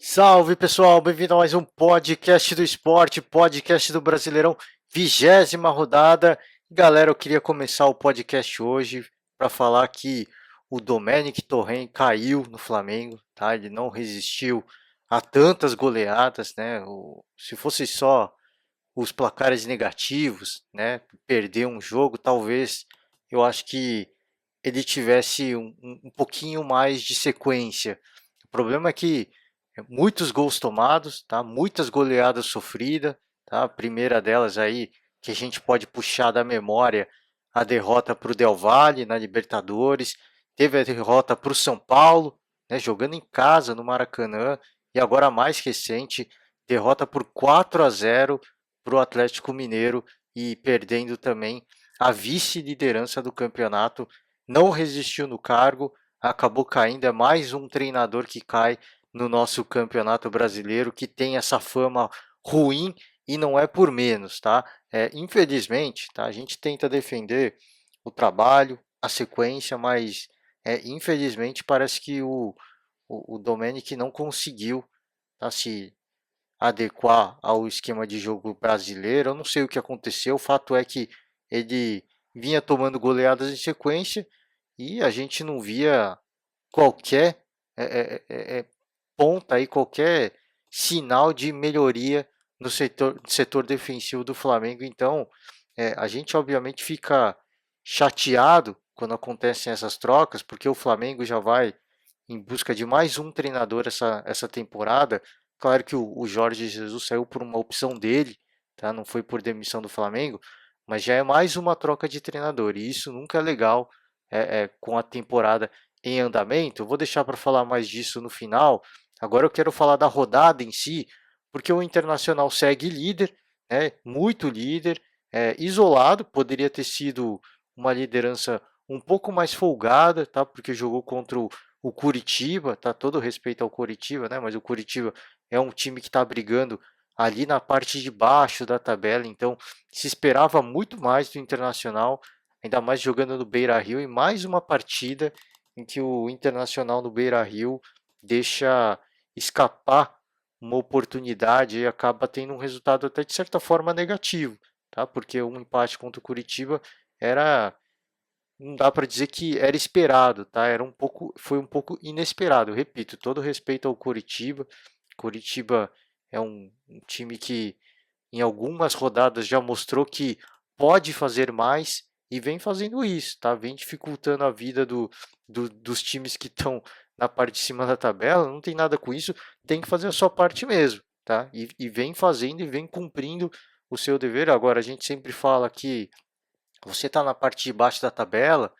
Salve pessoal, bem-vindo a mais um podcast do esporte, podcast do Brasileirão, 20ª rodada. Galera, eu queria começar o podcast hoje para falar que o Domenic Torren caiu no Flamengo, tá? Ele não resistiu a tantas goleadas, né? Se fosse só os placares negativos, né? Perder um jogo, talvez eu acho que ele tivesse um pouquinho mais de sequência. O problema é que muitos gols tomados, tá? Muitas goleadas sofridas, tá? A primeira delas aí que a gente pode puxar da memória, a derrota para o Del Valle na Libertadores, teve a derrota para o São Paulo, né? Jogando em casa no Maracanã, e agora a mais recente, derrota por 4-0 para o Atlético Mineiro e perdendo também a vice-liderança do campeonato. Não resistiu no cargo, acabou caindo. É mais um treinador que cai no nosso campeonato brasileiro, que tem essa fama ruim e não é por menos, tá? Infelizmente, tá? A gente tenta defender o trabalho, a sequência, mas infelizmente parece que o Domenic não conseguiu, tá, se adequar ao esquema de jogo brasileiro. Eu não sei o que aconteceu, o fato é que ele vinha tomando goleadas em sequência e a gente não via qualquer ponta aí, qualquer sinal de melhoria no setor defensivo do Flamengo. Então, a gente obviamente fica chateado quando acontecem essas trocas, porque o Flamengo já vai em busca de mais um treinador essa temporada. Claro que o Jorge Jesus saiu por uma opção dele, tá? Não foi por demissão do Flamengo, mas já é mais uma troca de treinador, e isso nunca é legal com a temporada em andamento. Eu vou deixar para falar mais disso no final. Agora eu quero falar da rodada em si, porque o Internacional segue líder, né? Muito líder, isolado. Poderia ter sido uma liderança um pouco mais folgada, tá? Porque jogou contra o Curitiba, tá? Todo respeito ao Curitiba, né? Mas o Curitiba é um time que está brigando ali na parte de baixo da tabela, então se esperava muito mais do Internacional, ainda mais jogando no Beira-Rio, e mais uma partida em que o Internacional no Beira-Rio deixa escapar uma oportunidade e acaba tendo um resultado até de certa forma negativo, tá? Porque um empate contra o Curitiba era, não dá para dizer que era esperado, tá? Foi um pouco inesperado. Eu repito, todo respeito ao Curitiba. Curitiba é um time que em algumas rodadas já mostrou que pode fazer mais e vem fazendo isso, tá? Vem dificultando a vida dos times que estão na parte de cima da tabela. Não tem nada com isso, tem que fazer a sua parte mesmo, tá? E vem fazendo e vem cumprindo o seu dever. Agora, a gente sempre fala que você está na parte de baixo da tabela,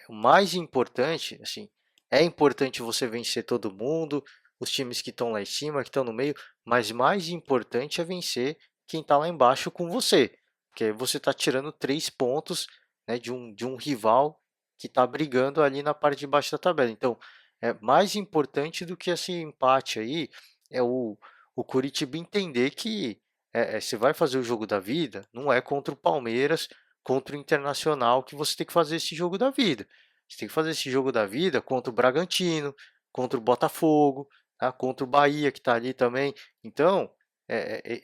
o mais importante, assim, é importante você vencer todo mundo, os times que estão lá em cima, que estão no meio, mas mais importante é vencer quem está lá embaixo com você, porque você está tirando 3 pontos, né, de um rival que está brigando ali na parte de baixo da tabela. Então, é mais importante do que esse empate aí é o Curitiba entender que você vai fazer o jogo da vida, não é contra o Palmeiras, contra o Internacional que você tem que fazer esse jogo da vida. Você tem que fazer esse jogo da vida contra o Bragantino, contra o Botafogo, tá? Contra o Bahia que está ali também. Então,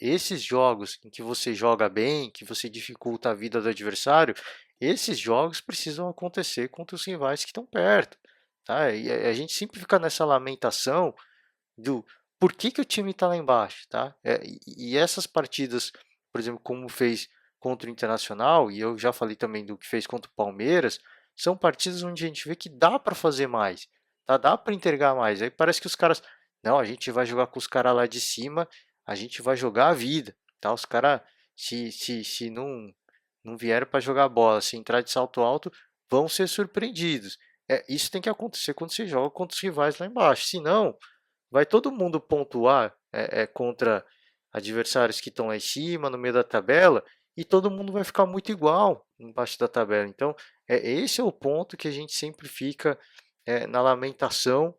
esses jogos em que você joga bem, que você dificulta a vida do adversário, esses jogos precisam acontecer contra os rivais que estão perto. Tá? E a gente sempre fica nessa lamentação do por que o time está lá embaixo, tá? E essas partidas, por exemplo, como fez contra o Internacional, e eu já falei também do que fez contra o Palmeiras, são partidas onde a gente vê que dá para fazer mais, tá? Dá para entregar mais. Aí parece que os caras, não, a gente vai jogar com os caras lá de cima, a gente vai jogar a vida, tá? Os caras, se não vieram para jogar bola, se entrar de salto alto, vão ser surpreendidos. Isso tem que acontecer quando você joga contra os rivais lá embaixo. Se não, vai todo mundo pontuar contra adversários que estão lá em cima, no meio da tabela, e todo mundo vai ficar muito igual embaixo da tabela. Então, esse é o ponto que a gente sempre fica na lamentação,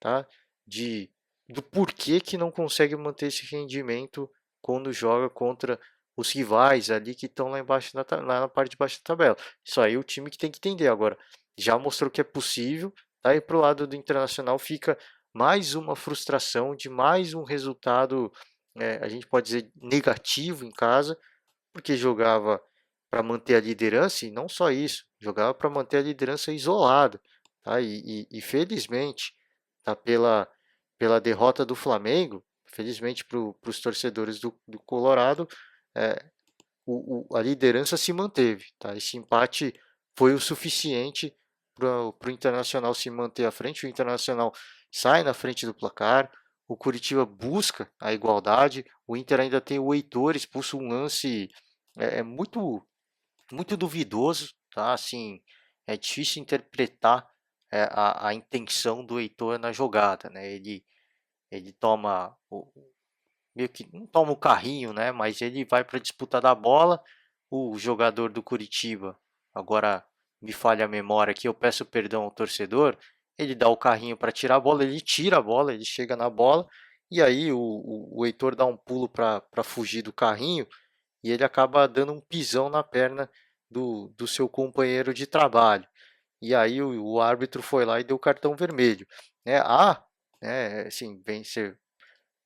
tá? De, do porquê que não consegue manter esse rendimento quando joga contra os rivais ali que estão lá embaixo, lá na parte de baixo da tabela. Isso aí é o time que tem que entender. Agora, já mostrou que é possível, tá? E pro lado do Internacional fica mais uma frustração de mais um resultado, a gente pode dizer, negativo em casa, porque jogava para manter a liderança e não só isso, jogava para manter a liderança isolada, tá? E felizmente, tá? Pela derrota do Flamengo, felizmente para os torcedores do Colorado, é, a liderança se manteve, tá? Esse empate foi o suficiente para o Internacional se manter à frente. O Internacional sai na frente do placar. O Curitiba busca a igualdade. O Inter ainda tem o Heitor expulso, um lance muito duvidoso, tá? Assim, é difícil interpretar a intenção do Heitor na jogada, né? Ele toma meio que não toma o carrinho, né? Mas ele vai para a disputa da bola. O jogador do Curitiba, agora me falha a memória aqui, eu peço perdão ao torcedor. Ele dá o carrinho para tirar a bola, ele tira a bola, ele chega na bola. E aí o Heitor dá um pulo para fugir do carrinho e ele acaba dando um pisão na perna do seu companheiro de trabalho. E aí o árbitro foi lá e deu cartão vermelho. Né? Assim, você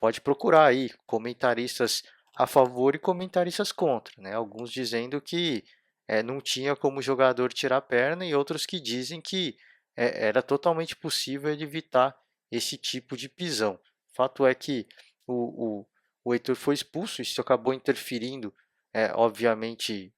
pode procurar aí comentaristas a favor e comentaristas contra, né? Alguns dizendo que não tinha como o jogador tirar a perna e outros que dizem que era totalmente possível ele evitar esse tipo de pisão. Fato é que o, o, o Heitor foi expulso, isso acabou interferindo, obviamente,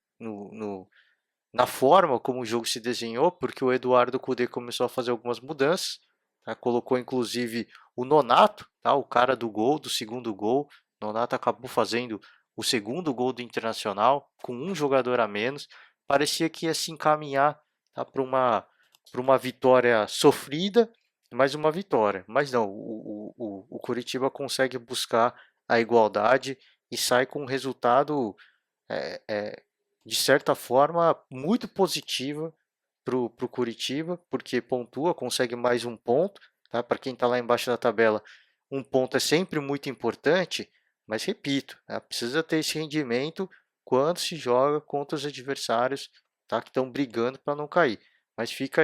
na forma como o jogo se desenhou, porque o Eduardo Cudê começou a fazer algumas mudanças, tá? Colocou inclusive o Nonato, tá? O cara do gol, do segundo gol. O Nonato acabou fazendo o segundo gol do Internacional com um jogador a menos. Parecia que ia se encaminhar, tá? Para uma vitória sofrida, mais uma vitória. Mas não, o Curitiba consegue buscar a igualdade e sai com um resultado é, é, de certa forma, muito positiva para o Curitiba, porque pontua, consegue mais um ponto. Tá? Para quem está lá embaixo da tabela, um ponto é sempre muito importante, mas repito, né? Precisa ter esse rendimento quando se joga contra os adversários, tá? Que estão brigando para não cair. Mas fica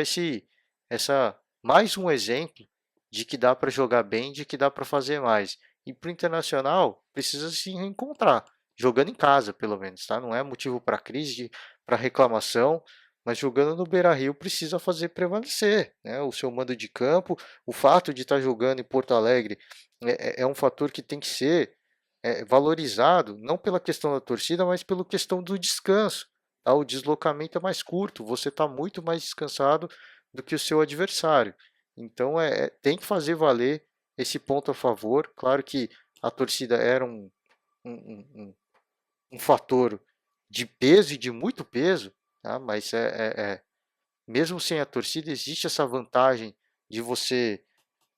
mais um exemplo de que dá para jogar bem, de que dá para fazer mais. E para o Internacional, precisa se reencontrar jogando em casa, pelo menos, tá? Não é motivo para crise, para reclamação, mas jogando no Beira-Rio precisa fazer prevalecer, né? O seu mando de campo, o fato de estar jogando em Porto Alegre é um fator que tem que ser valorizado, não pela questão da torcida, mas pela questão do descanso. Tá? O deslocamento é mais curto, você está muito mais descansado do que o seu adversário. Então tem que fazer valer esse ponto a favor. Claro que a torcida era um, um fator de peso e de muito peso, tá? Mas mesmo sem a torcida, existe essa vantagem de você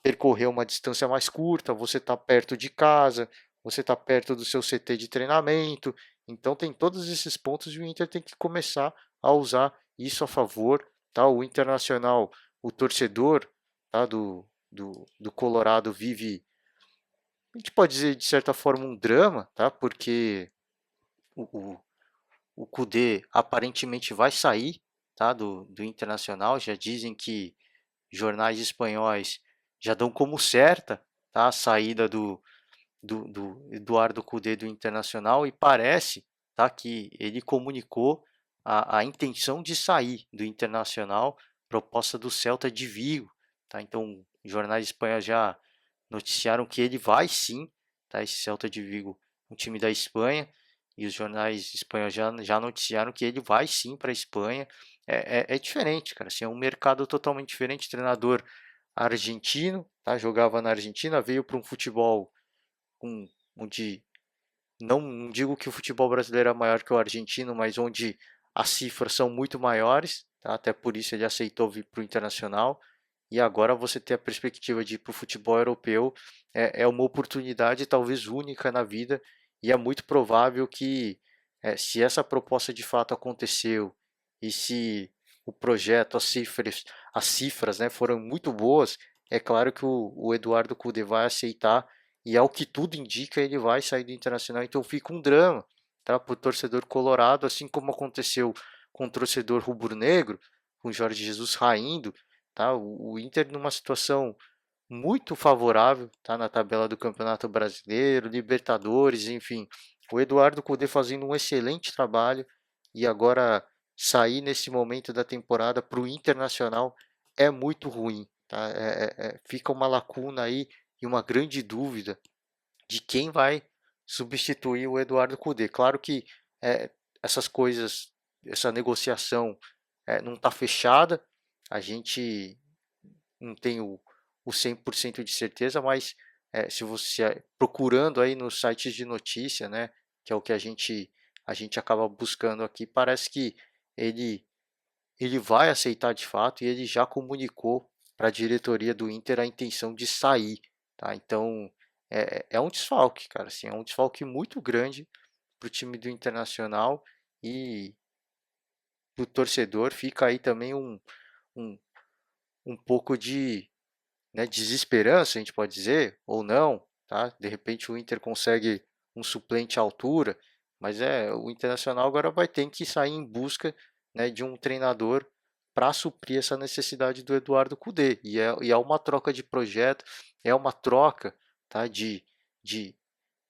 percorrer uma distância mais curta, você está perto de casa, você está perto do seu CT de treinamento, então tem todos esses pontos e o Inter tem que começar a usar isso a favor, tá? O Internacional, o torcedor, tá? Do Colorado vive, a gente pode dizer de certa forma um drama, tá? Porque o, o, o Kudê aparentemente vai sair, tá, do Internacional. Já dizem que jornais espanhóis já dão como certa, tá, a saída do Eduardo Cudê do Internacional e parece, tá, que ele comunicou a intenção de sair do Internacional, proposta do Celta de Vigo. Tá? Então, jornais espanhóis já noticiaram que ele vai sim, tá, esse Celta de Vigo, um time da Espanha, e os jornais espanhóis já noticiaram que ele vai sim para a Espanha. É diferente, cara. Assim, é um mercado totalmente diferente. Treinador argentino, tá? Jogava na Argentina, veio para um futebol onde não digo que o futebol brasileiro é maior que o argentino, mas onde as cifras são muito maiores, tá? Até por isso ele aceitou vir para o Internacional. E agora você ter a perspectiva de ir para o futebol europeu é uma oportunidade talvez única na vida e é muito provável que se essa proposta de fato aconteceu e se o projeto, as cifras né, foram muito boas, é claro que o Eduardo Cudê vai aceitar e ao que tudo indica ele vai sair do Internacional, então fica um drama, tá, para o torcedor colorado, assim como aconteceu com o torcedor rubro-negro, com o Jorge Jesus saindo, tá, o Inter numa situação muito favorável, tá, na tabela do Campeonato Brasileiro, Libertadores, enfim. O Eduardo Cudê fazendo um excelente trabalho e agora sair nesse momento da temporada para o Internacional é muito ruim, tá? Fica uma lacuna aí e uma grande dúvida de quem vai substituir o Eduardo Cudê. Claro que é, essas coisas, essa negociação não está fechada, a gente não tem o 100% de certeza, mas se você procurando aí nos sites de notícia, né, que é o que a gente acaba buscando aqui, parece que ele ele vai aceitar de fato e ele já comunicou para a diretoria do Inter a intenção de sair, tá? Então é um desfalque, cara, assim, é um desfalque muito grande para o time do Internacional e o torcedor fica aí também um, um pouco de, né, desesperança, a gente pode dizer, ou não, tá? De repente o Inter consegue um suplente à altura, mas o Internacional agora vai ter que sair em busca, né, de um treinador para suprir essa necessidade do Eduardo Cudê. E é uma troca de projeto, é uma troca, tá, de,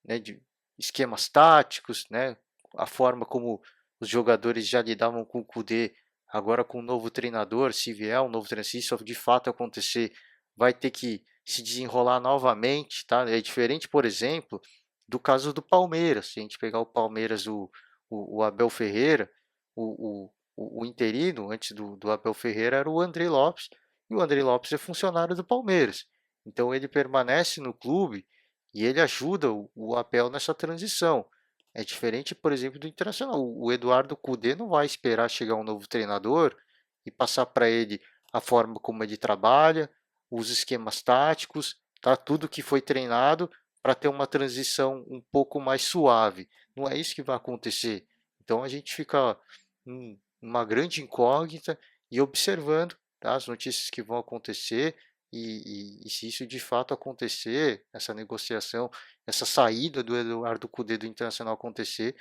né, de esquemas táticos, né, a forma como os jogadores já lidavam com o Cudê, agora com o novo treinador, se vier um novo treinador, se isso de fato acontecer, vai ter que se desenrolar novamente, tá? É diferente, por exemplo, do caso do Palmeiras. Se a gente pegar o Palmeiras, o Abel Ferreira, o interino antes do Abel Ferreira era o André Lopes, e o André Lopes é funcionário do Palmeiras. Então ele permanece no clube e ele ajuda o Abel nessa transição. É diferente, por exemplo, do Internacional. O Eduardo Cudê não vai esperar chegar um novo treinador e passar para ele a forma como ele trabalha, os esquemas táticos, tá? Tudo que foi treinado para ter uma transição um pouco mais suave. Não é isso que vai acontecer. Então a gente fica em uma grande incógnita e observando, tá, as notícias que vão acontecer e se isso de fato acontecer, essa negociação, essa saída do Eduardo Cudê do Internacional acontecer,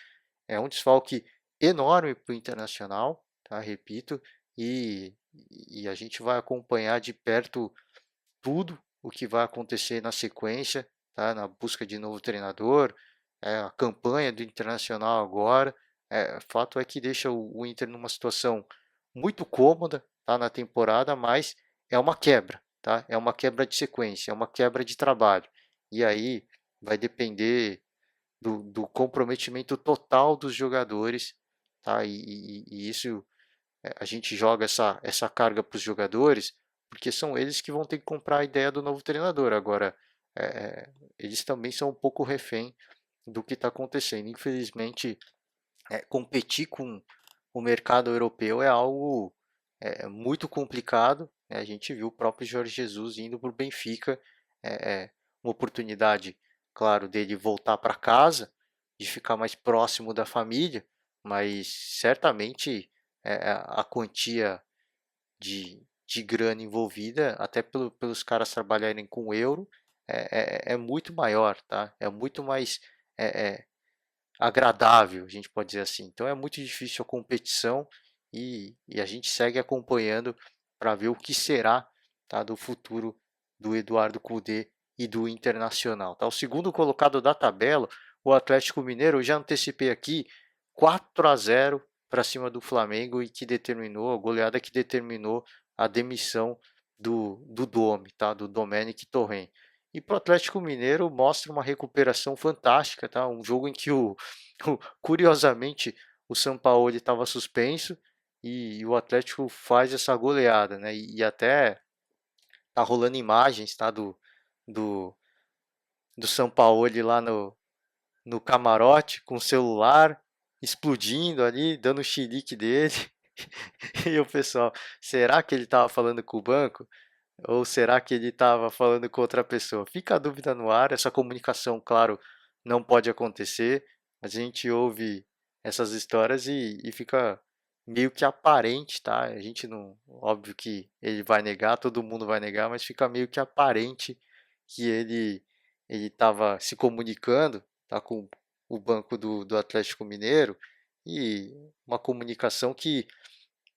é um desfalque enorme para o Internacional, tá? Repito, e, e a gente vai acompanhar de perto tudo o que vai acontecer na sequência, tá? Na busca de novo treinador, a campanha do Internacional agora. Fato é que deixa o Inter numa situação muito cômoda, tá? Na temporada, mas é uma quebra, tá? É uma quebra de sequência, é uma quebra de trabalho. E aí vai depender do comprometimento total dos jogadores, tá? E isso a gente joga essa carga para os jogadores, porque são eles que vão ter que comprar a ideia do novo treinador. Agora, eles também são um pouco refém do que está acontecendo. Infelizmente, competir com o mercado europeu é algo muito complicado, né? A gente viu o próprio Jorge Jesus indo para o Benfica, uma oportunidade, claro, dele voltar para casa, de ficar mais próximo da família, mas certamente a quantia de grana envolvida, até pelos caras trabalharem com euro, é muito maior, tá? É muito mais é, é, agradável, a gente pode dizer assim. Então é muito difícil a competição e a gente segue acompanhando para ver o que será, tá, do futuro do Eduardo Cudê e do Internacional. Tá? O segundo colocado da tabela, o Atlético Mineiro, eu já antecipei aqui, 4-0 para cima do Flamengo e que determinou, a goleada que determinou a demissão do Dome, tá? Do Domenic Torrent. E para o Atlético Mineiro mostra uma recuperação fantástica, tá? Um jogo em que curiosamente o São Paulo estava suspenso e o Atlético faz essa goleada, né? E até tá rolando imagens, tá? Do, do São Paulo lá no camarote com o celular explodindo ali, dando o chilique dele. E o pessoal, será que ele estava falando com o banco? Ou será que ele estava falando com outra pessoa? Fica a dúvida no ar. Essa comunicação, claro, não pode acontecer. A gente ouve essas histórias e fica meio que aparente, tá? A gente não, óbvio que ele vai negar, todo mundo vai negar, mas fica meio que aparente que ele estava se comunicando, tá, com o banco do Atlético Mineiro e uma comunicação que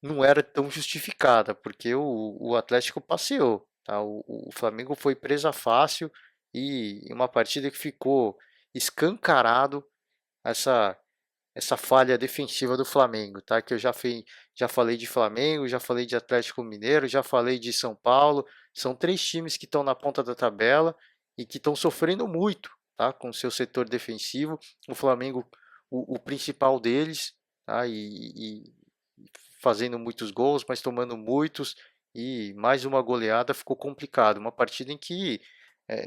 não era tão justificada, porque o Atlético passeou, tá? O Flamengo foi presa fácil e uma partida que ficou escancarado essa essa falha defensiva do Flamengo, tá? Que eu já falei de Flamengo, já falei de Atlético Mineiro, já falei de São Paulo. São três times que estão na ponta da tabela e que estão sofrendo muito, tá? Com o seu setor defensivo. O Flamengo, o principal deles, tá? E fazendo muitos gols, mas tomando muitos e mais uma goleada ficou complicado. Uma partida em que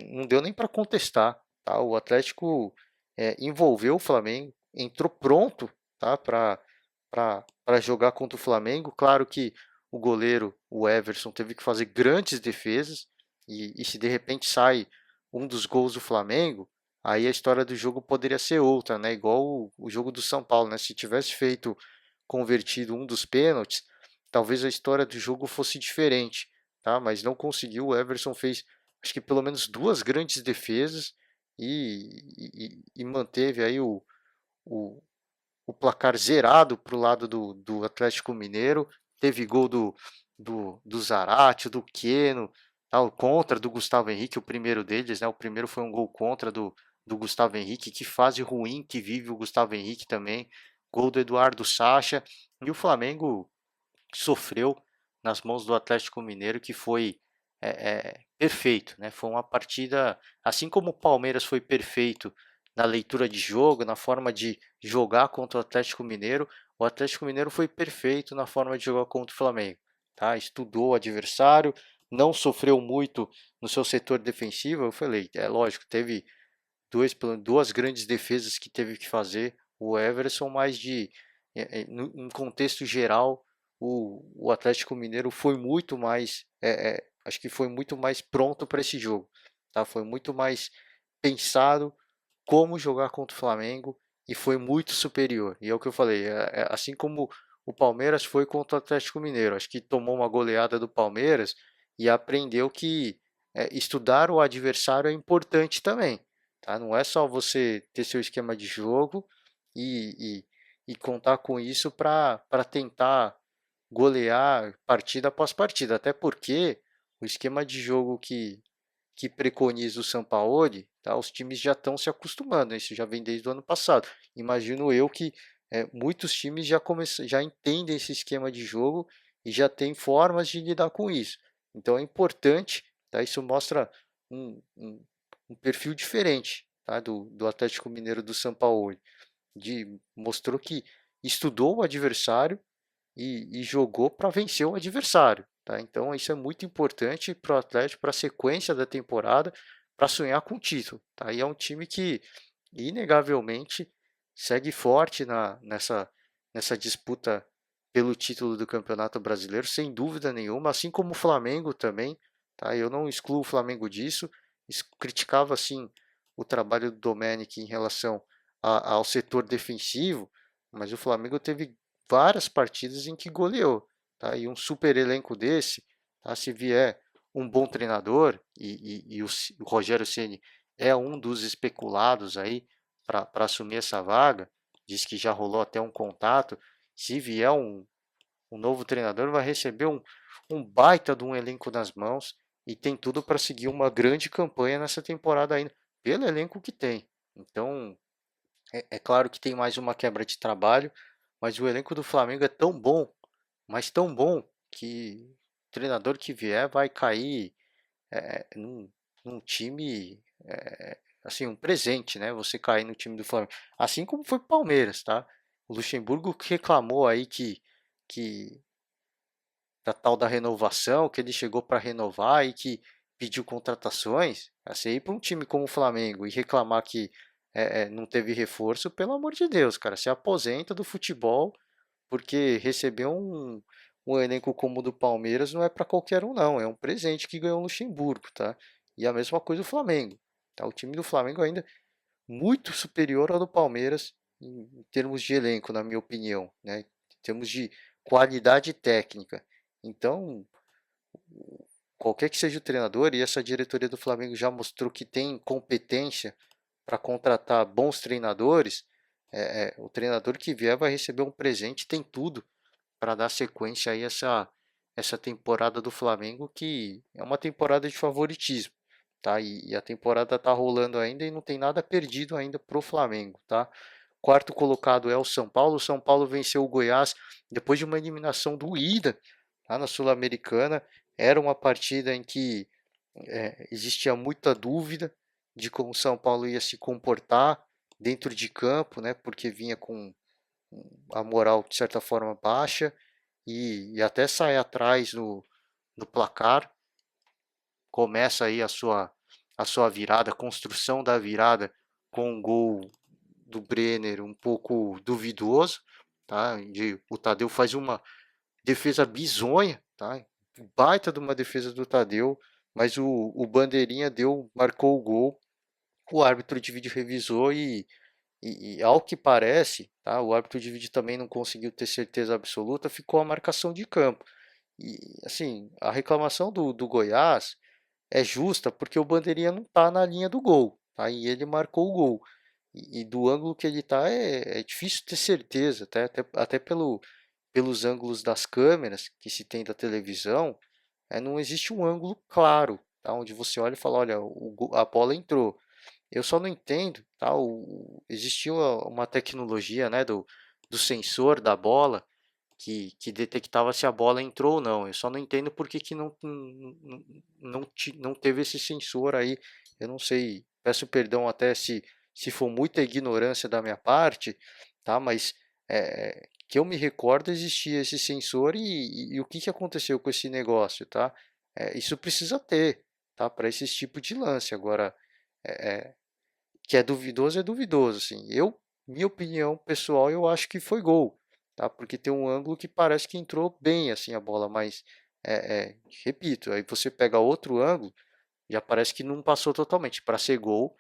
não deu nem para contestar, tá? O Atlético envolveu o Flamengo, entrou pronto, tá? Para jogar contra o Flamengo. Claro que o goleiro, o Everson, teve que fazer grandes defesas e se de repente sai um dos gols do Flamengo, aí a história do jogo poderia ser outra, né? Igual o jogo do São Paulo, né? Se tivesse feito convertido um dos pênaltis, talvez a história do jogo fosse diferente, tá? Mas não conseguiu. O Everson fez, acho que pelo menos duas grandes defesas e manteve aí o, o placar zerado para o lado do Atlético Mineiro. Teve gol do Zarate, do Queno, tal, contra do Gustavo Henrique, o primeiro deles, né? O primeiro foi um gol contra do Gustavo Henrique. Que fase ruim que vive o Gustavo Henrique também. Gol do Eduardo Sacha. E o Flamengo sofreu nas mãos do Atlético Mineiro, que foi perfeito, né? Foi uma partida, assim como o Palmeiras foi perfeito na leitura de jogo, na forma de jogar contra o Atlético Mineiro, o Atlético Mineiro foi perfeito na forma de jogar contra o Flamengo, tá? Estudou o adversário, não sofreu muito no seu setor defensivo. Eu falei, é lógico, teve duas grandes defesas que teve que fazer o Everson, mas em contexto geral, o Atlético Mineiro foi muito mais, acho que foi muito mais pronto para esse jogo, tá? Foi muito mais pensado como jogar contra o Flamengo e foi muito superior. E é o que eu falei, assim como o Palmeiras foi contra o Atlético Mineiro, acho que tomou uma goleada do Palmeiras e aprendeu que estudar o adversário é importante também, tá? Não é só você ter seu esquema de jogo e contar com isso para tentar golear partida após partida, até porque o esquema de jogo que preconiza o Sampaoli, tá? Os times já estão se acostumando, isso já vem desde o ano passado. Imagino eu que muitos times já entendem esse esquema de jogo e já têm formas de lidar com isso. Então é importante, tá? Isso mostra um perfil diferente, tá? Do Atlético Mineiro do Sampaoli. Mostrou que estudou o adversário e jogou para vencer o adversário, tá? Então isso é muito importante para o Atlético, para a sequência da temporada, para sonhar com o título, tá? E é um time que inegavelmente segue forte nessa disputa pelo título do Campeonato Brasileiro, sem dúvida nenhuma, assim como o Flamengo também, tá? Eu não excluo o Flamengo disso. Criticava assim o trabalho do Domenech em relação ao setor defensivo, mas o Flamengo teve várias partidas em que goleou, tá? E um super elenco desse, tá? Se vier um bom treinador o Rogério Ceni é um dos especulados aí para assumir essa vaga, diz que já rolou até um contato. Se vier um novo treinador, vai receber um baita de um elenco nas mãos e tem tudo para seguir uma grande campanha nessa temporada ainda, pelo elenco que tem. Então, é claro que tem mais uma quebra de trabalho, mas o elenco do Flamengo é tão bom, mas tão bom, que o treinador que vier vai cair num time, assim, um presente, né? Você cair no time do Flamengo. Assim como foi o Palmeiras, tá? O Luxemburgo reclamou aí que da tal da renovação, que ele chegou para renovar e que pediu contratações. Assim, ir para um time como o Flamengo e reclamar que não teve reforço, pelo amor de Deus, cara, se aposenta do futebol, porque receber um elenco como o do Palmeiras não é para qualquer um, não. É um presente que ganhou o Luxemburgo, tá? E a mesma coisa o Flamengo. Tá? O time do Flamengo ainda muito superior ao do Palmeiras em termos de elenco, na minha opinião, né? Em termos de qualidade técnica. Então, qualquer que seja o treinador, e essa diretoria do Flamengo já mostrou que tem competência para contratar bons treinadores, o treinador que vier vai receber um presente, tem tudo para dar sequência aí essa temporada do Flamengo, que é uma temporada de favoritismo, tá? E a temporada tá rolando ainda e não tem nada perdido ainda pro Flamengo, tá? Quarto colocado é o São Paulo. O São Paulo venceu o Goiás depois de uma eliminação doída lá na Sul-Americana. Era uma partida em que existia muita dúvida de como o São Paulo ia se comportar dentro de campo, né? Porque vinha com a moral de certa forma baixa e até sai atrás no placar. Começa aí a sua virada, a construção da virada com um gol do Brenner um pouco duvidoso, tá? O Tadeu faz uma defesa bizonha, tá? Baita de uma defesa do Tadeu, mas o Bandeirinha marcou o gol, o árbitro de vídeo revisou e ao que parece, tá? O árbitro de vídeo também não conseguiu ter certeza absoluta, ficou a marcação de campo. E assim, a reclamação do Goiás é justa porque o Bandeirinha não está na linha do gol, tá? E ele marcou o gol. E do ângulo que ele está é difícil ter certeza, tá? Até pelos ângulos das câmeras que se tem da televisão, não existe um ângulo claro, tá? Onde você olha e fala, olha, a bola entrou. Eu só não entendo, tá? Existia uma tecnologia, né, do sensor da bola que detectava se a bola entrou ou não. Eu só não entendo por que, que não teve esse sensor aí. Eu não sei, peço perdão até se for muita ignorância da minha parte, tá? Mas que eu me recordo existia esse sensor e o que, que aconteceu com esse negócio, tá? Isso precisa ter, tá? Para esse tipo de lance. Agora, é, que é duvidoso, assim. Minha opinião pessoal, eu acho que foi gol, tá? Porque tem um ângulo que parece que entrou bem, assim, a bola, mas, repito, aí você pega outro ângulo, já parece que não passou totalmente. Para ser gol,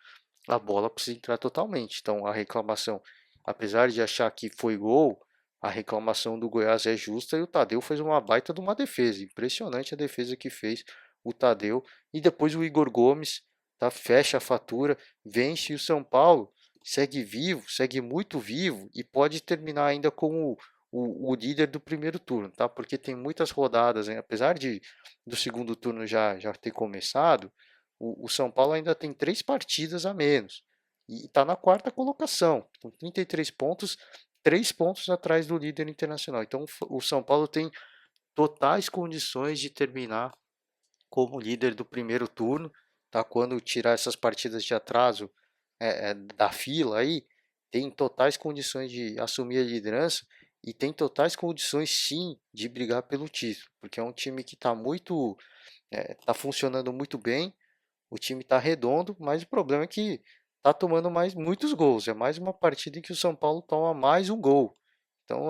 a bola precisa entrar totalmente. Então, a reclamação, apesar de achar que foi gol, a reclamação do Goiás é justa e o Tadeu fez uma baita de uma defesa. Impressionante a defesa que fez o Tadeu. E depois o Igor Gomes, tá? Fecha a fatura, vence o São Paulo, segue vivo, segue muito vivo e pode terminar ainda como o líder do primeiro turno, tá? Porque tem muitas rodadas, hein? Apesar do segundo turno já ter começado, o São Paulo ainda tem 3 partidas a menos e está na quarta colocação, com 33 pontos, 3 pontos atrás do líder internacional. Então o São Paulo tem totais condições de terminar como líder do primeiro turno, tá? Quando tirar essas partidas de atraso da fila aí, tem totais condições de assumir a liderança e tem totais condições sim de brigar pelo título, porque é um time que está funcionando muito bem, o time está redondo, mas o problema é que está tomando muitos gols. É mais uma partida em que o São Paulo toma mais um gol. Então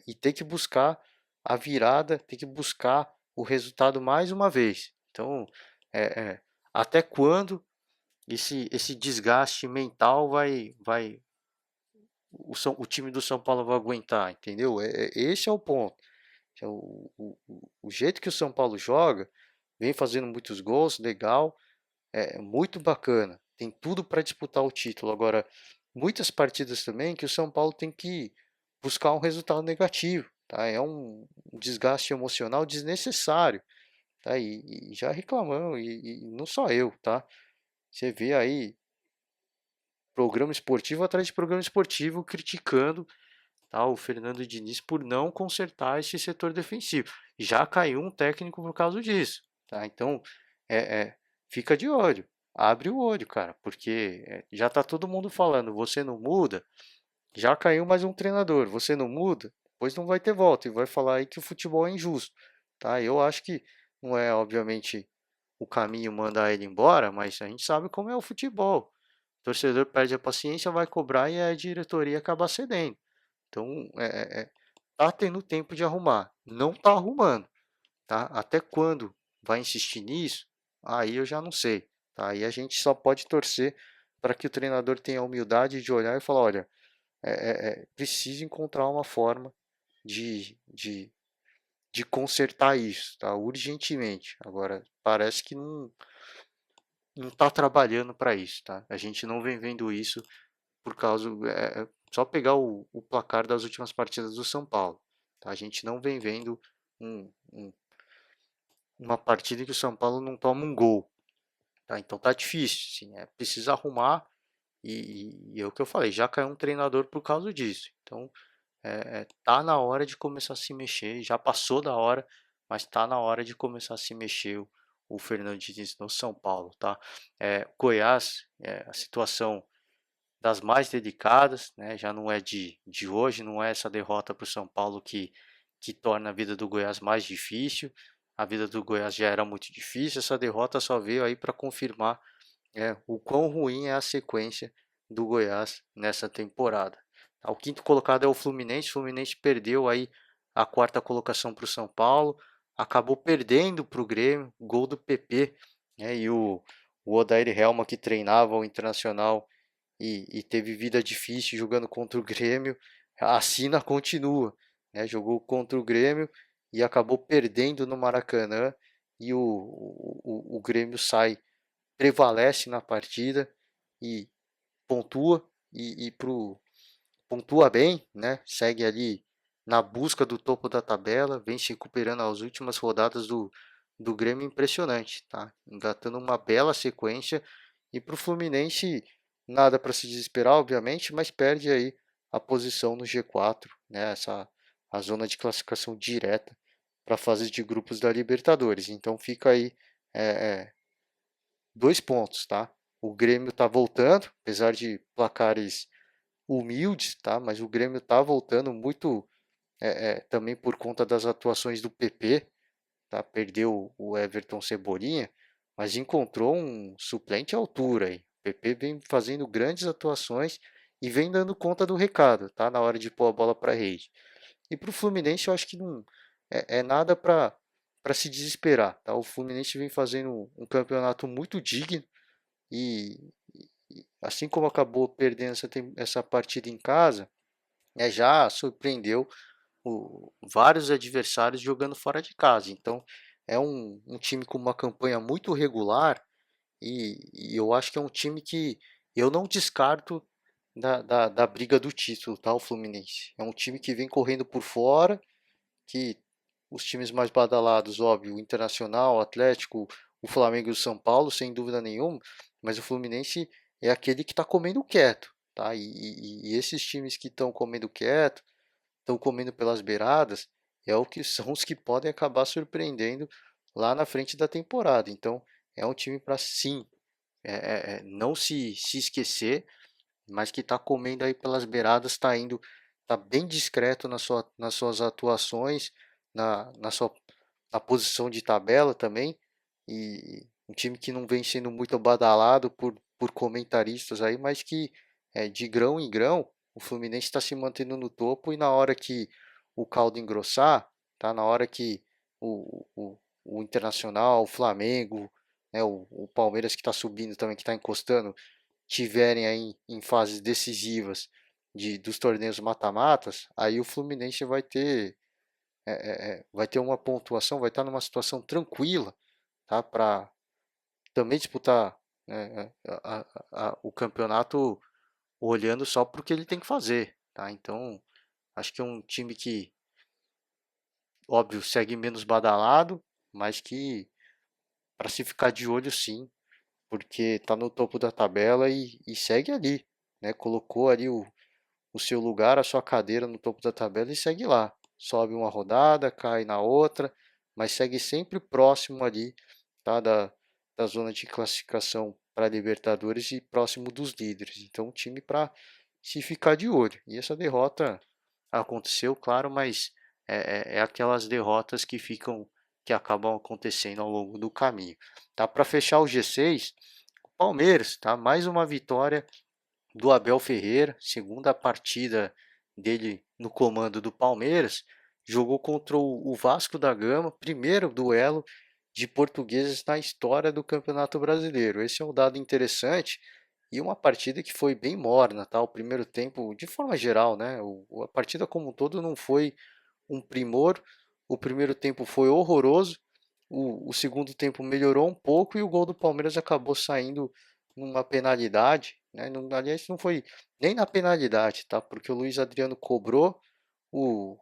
e tem que buscar a virada, tem que buscar o resultado mais uma vez. Então, é, é, até quando esse desgaste mental o time do São Paulo vai aguentar, entendeu? Esse é o ponto. Então, o jeito que o São Paulo joga, vem fazendo muitos gols, legal, muito bacana. Tem tudo para disputar o título. Agora, muitas partidas também que o São Paulo tem que buscar um resultado negativo. Tá? É um desgaste emocional desnecessário. Tá? E já reclamamos, e não só eu. Tá? Você vê aí programa esportivo atrás de programa esportivo criticando, tá, o Fernando Diniz por não consertar esse setor defensivo. Já caiu um técnico por causa disso. Tá? Então, é, é, fica de olho. Abre o olho, cara, porque já tá todo mundo falando, você não muda, já caiu mais um treinador, você não muda, depois não vai ter volta e vai falar aí que o futebol é injusto, tá? Eu acho que não é, obviamente, o caminho mandar ele embora, mas a gente sabe como é o futebol. O torcedor perde a paciência, vai cobrar e a diretoria acaba cedendo. Então, tá tendo tempo de arrumar, não tá arrumando, tá? Até quando vai insistir nisso? Aí eu já não sei, tá? Aí a gente só pode torcer para que o treinador tenha a humildade de olhar e falar, olha, preciso encontrar uma forma de, de, de consertar isso, tá? Urgentemente. Agora, parece que não está trabalhando para isso, tá? A gente não vem vendo isso por causa. Só pegar o placar das últimas partidas do São Paulo, tá? A gente não vem vendo um uma partida que o São Paulo não toma um gol, tá? Então tá difícil, sim, precisa arrumar e é o que eu falei, já caiu um treinador por causa disso. Então tá na hora de começar a se mexer, já passou da hora, mas tá na hora de começar a se mexer o Fernando Diniz no São Paulo, tá? Goiás, a situação das mais delicadas, né? Já não é de hoje, não é essa derrota para o São Paulo que torna a vida do Goiás mais difícil. A vida do Goiás já era muito difícil, essa derrota só veio aí para confirmar o quão ruim é a sequência do Goiás nessa temporada. O quinto colocado é o Fluminense perdeu aí a quarta colocação para o São Paulo, acabou perdendo para o Grêmio, gol do PP, e o Odair Helma, que treinava o Internacional e teve vida difícil jogando contra o Grêmio, a sina continua, jogou contra o Grêmio e acabou perdendo no Maracanã, e o Grêmio prevalece na partida e pontua pontua bem, né? Segue ali na busca do topo da tabela, vem se recuperando as últimas rodadas do Grêmio, impressionante, tá? Engatando uma bela sequência, e para o Fluminense nada para se desesperar, obviamente, mas perde aí a posição no G4, né? A zona de classificação direta para a fase de grupos da Libertadores. Então fica aí é, é, 2 pontos, tá? O Grêmio está voltando, apesar de placares humildes, tá? Mas o Grêmio está voltando muito, também por conta das atuações do PP, tá? Perdeu o Everton Cebolinha, mas encontrou um suplente à altura aí. O PP vem fazendo grandes atuações e vem dando conta do recado, tá? Na hora de pôr a bola para a rede. E para o Fluminense eu acho que não é nada para se desesperar, tá? O Fluminense vem fazendo um campeonato muito digno e, assim como acabou perdendo essa partida em casa, já surpreendeu vários adversários jogando fora de casa. Então é um time com uma campanha muito regular e eu acho que é um time que eu não descarto da briga do título, tá? O Fluminense. É um time que vem correndo por fora, que os times mais badalados, óbvio, o Internacional, o Atlético, o Flamengo e o São Paulo, sem dúvida nenhuma, mas o Fluminense é aquele que está comendo quieto, tá? E esses times que estão comendo quieto, estão comendo pelas beiradas, é o que são os que podem acabar surpreendendo lá na frente da temporada. Então, é um time para sim, não se esquecer, mas que está comendo aí pelas beiradas, está bem discreto nas suas atuações, na sua na posição de tabela também, e um time que não vem sendo muito badalado por comentaristas aí, mas que de grão em grão o Fluminense está se mantendo no topo, e na hora que o caldo engrossar, tá? Na hora que o Internacional, o Flamengo, né, o Palmeiras que está subindo também, que está encostando, tiverem aí em fases decisivas dos torneios mata-matas, aí o Fluminense vai ter uma pontuação, vai estar numa situação tranquila, tá? Para também disputar, né, o campeonato olhando só para o que ele tem que fazer, tá? Então, acho que é um time que, óbvio, segue menos badalado, mas que para se ficar de olho sim, porque está no topo da tabela e segue ali, né? Colocou ali o seu lugar, a sua cadeira no topo da tabela e segue lá. Sobe uma rodada, cai na outra, mas segue sempre próximo ali, tá? Da zona de classificação para Libertadores e próximo dos líderes. Então, um time para se ficar de olho. E essa derrota aconteceu, claro, mas é aquelas derrotas que acabam acontecendo ao longo do caminho. Tá? Para fechar o G6, o Palmeiras, tá? Mais uma vitória do Abel Ferreira, segunda partida dele no comando do Palmeiras, jogou contra o Vasco da Gama, primeiro duelo de portugueses na história do Campeonato Brasileiro. Esse é um dado interessante e uma partida que foi bem morna, tá? O primeiro tempo, de forma geral, né? A partida como um todo não foi um primor. O primeiro tempo foi horroroso, o segundo tempo melhorou um pouco e o gol do Palmeiras acabou saindo numa penalidade, né? Não, aliás, não foi nem na penalidade, tá? Porque o Luiz Adriano cobrou, o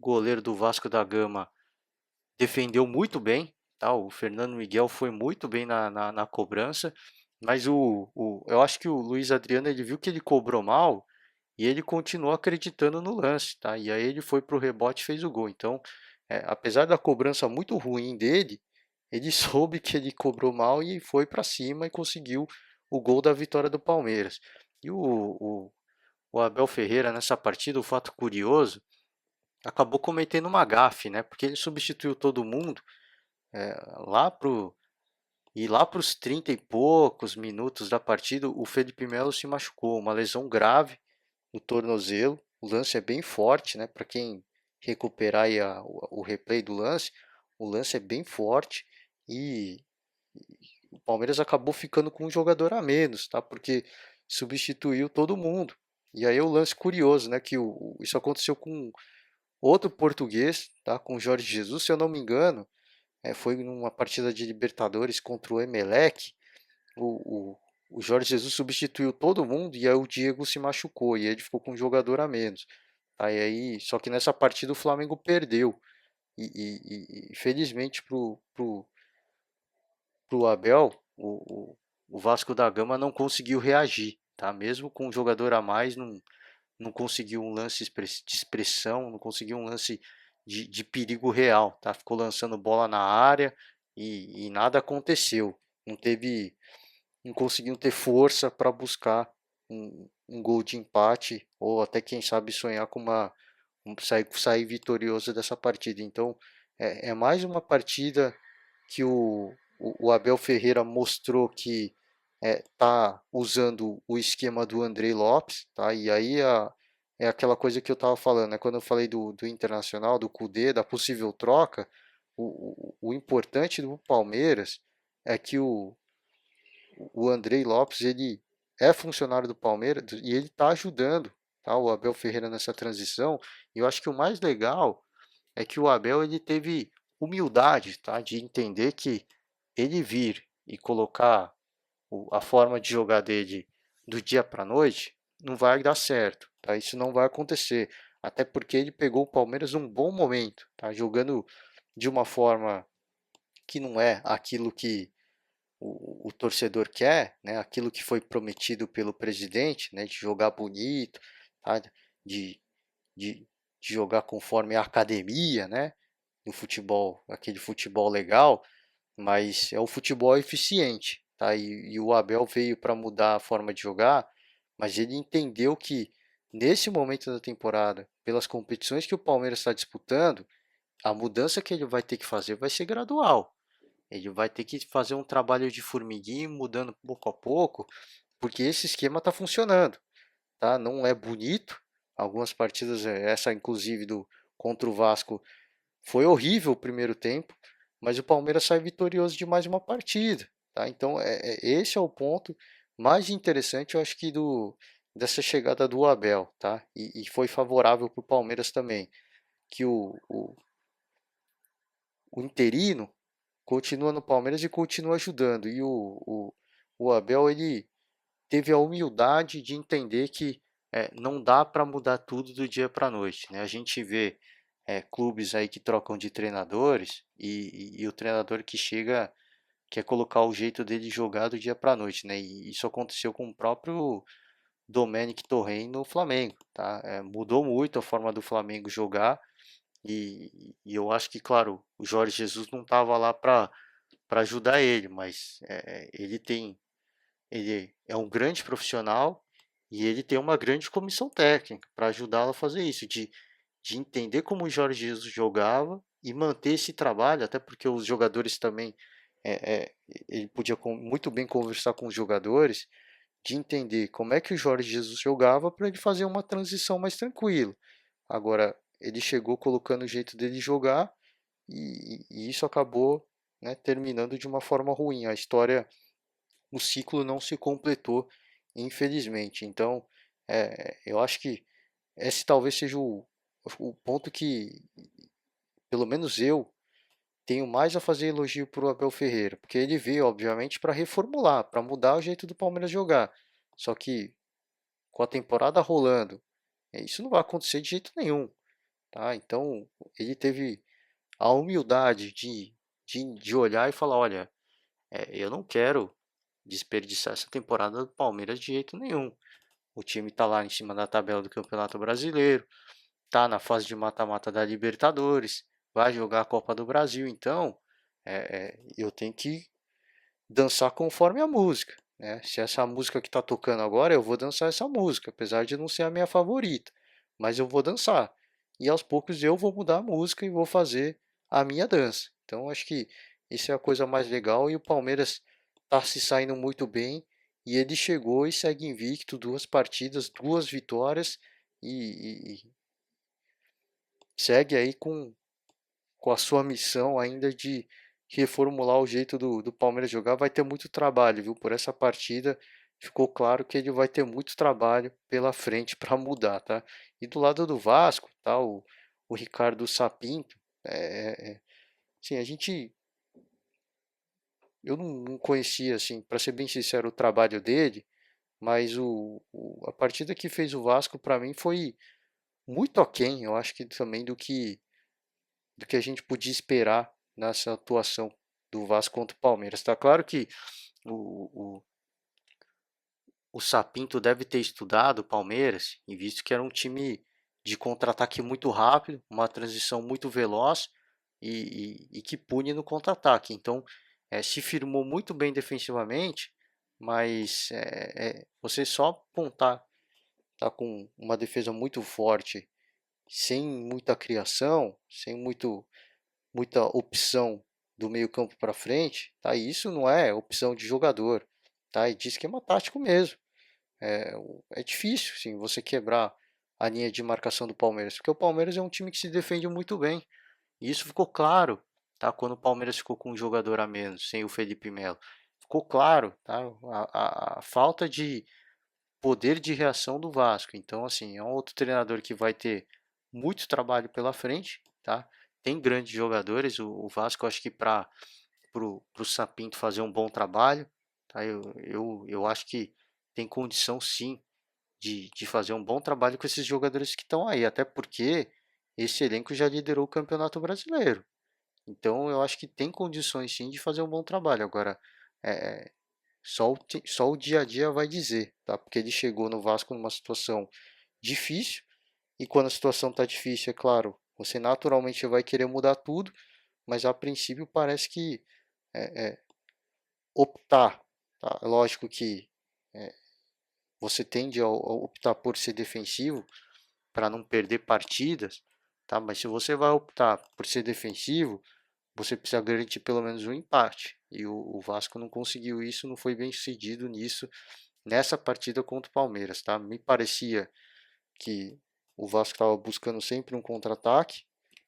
goleiro do Vasco da Gama defendeu muito bem, tá? O Fernando Miguel foi muito bem na cobrança, mas eu acho que o Luiz Adriano ele viu que ele cobrou mal e ele continuou acreditando no lance, tá? E aí ele foi para o rebote e fez o gol. Então, apesar da cobrança muito ruim dele, ele soube que ele cobrou mal e foi para cima e conseguiu o gol da vitória do Palmeiras. E o Abel Ferreira nessa partida, o fato curioso, acabou cometendo uma gafe, né? Porque ele substituiu todo mundo é, lá pro lá para os 30 e poucos minutos da partida, o Felipe Melo se machucou, uma lesão grave no tornozelo. O lance é bem forte, né? Para quem recuperar aí o replay do lance, o lance é bem forte e o Palmeiras acabou ficando com um jogador a menos, tá? Porque substituiu todo mundo. E aí o lance curioso, né? Que isso aconteceu com outro português, tá? Com o Jorge Jesus, se eu não me engano, foi numa partida de Libertadores contra o Emelec. O, o, o Jorge Jesus substituiu todo mundo e aí o Diego se machucou e ele ficou com um jogador a menos. Tá? E aí, só que nessa partida o Flamengo perdeu. E felizmente pro Abel, o Vasco da Gama não conseguiu reagir. Tá? Mesmo com um jogador a mais, não conseguiu um lance de expressão, não conseguiu um lance de perigo real. Tá? Ficou lançando bola na área e nada aconteceu. Não conseguiam ter força para buscar um gol de empate ou até quem sabe sonhar com sair vitorioso dessa partida. Então é mais uma partida que o Abel Ferreira mostrou que está usando o esquema do Andrei Lopes, tá? E aí é aquela coisa que eu estava falando, né? Quando eu falei do Internacional, do Cudê, da possível troca, o importante do Palmeiras é que o Andrei Lopes ele é funcionário do Palmeiras e ele está ajudando, tá, o Abel Ferreira nessa transição. E eu acho que o mais legal é que o Abel ele teve humildade, tá, de entender que ele vir e colocar a forma de jogar dele do dia para a noite não vai dar certo, tá? Isso não vai acontecer, até porque ele pegou o Palmeiras num bom momento, tá? Jogando de uma forma que não é aquilo que o torcedor quer, né, aquilo que foi prometido pelo presidente, né, de jogar bonito, tá, de, de, de jogar conforme a academia, né, no futebol, aquele futebol legal, mas é o futebol eficiente, tá? E o Abel veio para mudar a forma de jogar, mas ele entendeu que nesse momento da temporada, pelas competições que o Palmeiras está disputando, a mudança que ele vai ter que fazer vai ser gradual. Ele vai ter que fazer um trabalho de formiguinha, mudando pouco a pouco, porque esse esquema está funcionando, tá? Não é bonito. Algumas partidas, essa inclusive do contra o Vasco, foi horrível o primeiro tempo, mas o Palmeiras sai vitorioso de mais uma partida, tá? Então, esse é o ponto mais interessante, eu acho que dessa chegada do Abel, tá? E foi favorável para o Palmeiras também, que o interino continua no Palmeiras e continua ajudando. E o Abel ele teve a humildade de entender que não dá para mudar tudo do dia para a noite. Né? A gente vê clubes aí que trocam de treinadores e o treinador que chega quer colocar o jeito dele jogar do dia para a noite. Né? E isso aconteceu com o próprio Domenic Torrent no Flamengo. Tá? Mudou muito a forma do Flamengo jogar e eu acho que, claro, o Jorge Jesus não estava lá para ajudar ele, mas ele é um grande profissional e ele tem uma grande comissão técnica para ajudá-lo a fazer isso, de entender como o Jorge Jesus jogava e manter esse trabalho, até porque os jogadores também, ele podia muito bem conversar com os jogadores, de entender como é que o Jorge Jesus jogava para ele fazer uma transição mais tranquila. Agora, ele chegou colocando o jeito dele jogar e isso acabou, né, terminando de uma forma ruim. A história, o ciclo não se completou, infelizmente. Então, eu acho que esse talvez seja o ponto que, pelo menos eu, tenho mais a fazer elogio para o Abel Ferreira, porque ele veio, obviamente, para reformular, para mudar o jeito do Palmeiras jogar. Só que com a temporada rolando, isso não vai acontecer de jeito nenhum, tá? Então, ele teve a humildade de olhar e falar, olha, eu não quero desperdiçar essa temporada do Palmeiras de jeito nenhum. O time está lá em cima da tabela do Campeonato Brasileiro, está na fase de mata-mata da Libertadores, vai jogar a Copa do Brasil, então eu tenho que dançar conforme a música, né? Se essa música que está tocando agora, eu vou dançar essa música, apesar de não ser a minha favorita, mas eu vou dançar. E aos poucos eu vou mudar a música e vou fazer a minha dança. Então acho que isso é a coisa mais legal e o Palmeiras está se saindo muito bem e ele chegou e segue invicto, 2 partidas, 2 vitórias e segue aí com a sua missão ainda de reformular o jeito do Palmeiras jogar. Vai ter muito trabalho, viu? Por essa partida ficou claro que ele vai ter muito trabalho pela frente para mudar, tá? E do lado do Vasco, tá? O Ricardo Sapinto, sim, eu não conhecia, assim, para ser bem sincero, o trabalho dele, mas a partida que fez o Vasco para mim foi muito aquém, eu acho que também do que a gente podia esperar nessa atuação do Vasco contra o Palmeiras. Tá claro que o, o, o Sapinto deve ter estudado o Palmeiras, e visto que era um time de contra-ataque muito rápido, uma transição muito veloz e que pune no contra-ataque. Então, se firmou muito bem defensivamente, mas você só apontar tá com uma defesa muito forte, sem muita criação, sem muita opção do meio-campo para frente, tá? E isso não é opção de jogador, tá? E de esquema tático mesmo. É difícil, sim, você quebrar a linha de marcação do Palmeiras, porque o Palmeiras é um time que se defende muito bem. E isso ficou claro, tá? Quando o Palmeiras ficou com um jogador a menos, sem o Felipe Melo. Ficou claro, tá? A falta de poder de reação do Vasco. Então, assim, é um outro treinador que vai ter muito trabalho pela frente, tá? Tem grandes jogadores, o Vasco acho que para o Sapinto fazer um bom trabalho, tá? Eu acho que tem condição sim de fazer um bom trabalho com esses jogadores que estão aí, até porque esse elenco já liderou o Campeonato Brasileiro. Então eu acho que tem condições sim de fazer um bom trabalho. Agora, é, só o dia a dia vai dizer, tá? Porque ele chegou no Vasco numa situação difícil, e quando a situação está difícil, é claro, você naturalmente vai querer mudar tudo, mas a princípio parece que optar, tá? Lógico que você tende a optar por ser defensivo para não perder partidas, tá? Mas se você vai optar por ser defensivo, você precisa garantir pelo menos um empate. E o Vasco não conseguiu isso, não foi bem sucedido nisso nessa partida contra o Palmeiras, tá? Me parecia que o Vasco estava buscando sempre um contra-ataque,